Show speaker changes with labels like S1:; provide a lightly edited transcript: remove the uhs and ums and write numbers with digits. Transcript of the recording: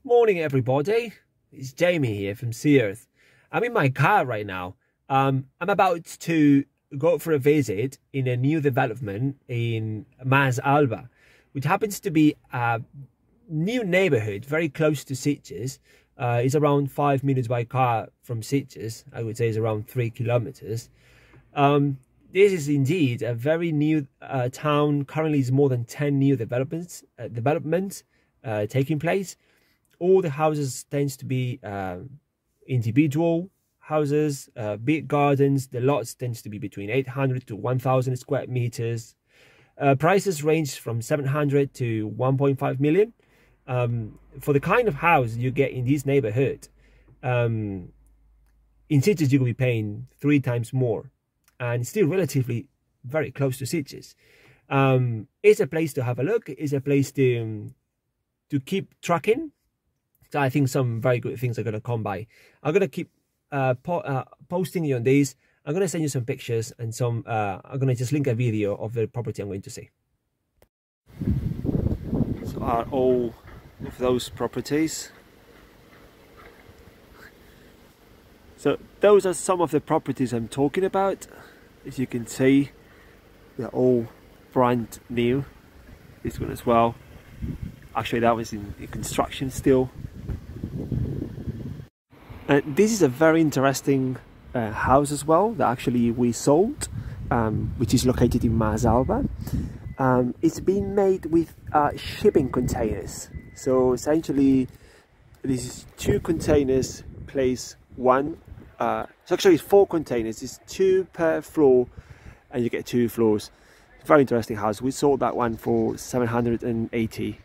S1: Morning everybody, it's Jamie here from Sears. I'm in my car right now. I'm about to go for a visit in a new development in Mas Alba, which happens to be a new neighborhood very close to Sitges. It's around 5 minutes by car from Sitges. I would say it's around 3 kilometers. This is indeed a very new town. Currently, it's more than 10 new developments taking place. All the houses tends to be individual houses, big gardens. The lots tends to be between 800 to 1,000 square meters. Prices range from 700 to 1.5 million. For the kind of house you get in this neighborhood, in Sitges you will be paying 3 times more, and still relatively very close to Sitges. It's a place to have a look. It's a place to keep tracking. So I think some very good things are going to come by. I'm going to keep posting you on these. I'm going to send you some pictures and some. I'm going to just link a video of the property I'm going to see. So are all of those properties. So those are some of the properties I'm talking about. As you can see, they're all brand new. This one as well. Actually, that was in construction still. This is a very interesting house as well that actually we sold, which is located in Mas Alba. It's been made with shipping containers. So essentially, this is 2 containers place one. So actually, it's 4 containers. It's 2 per floor, and you get 2 floors. Very interesting house. We sold that one for 780.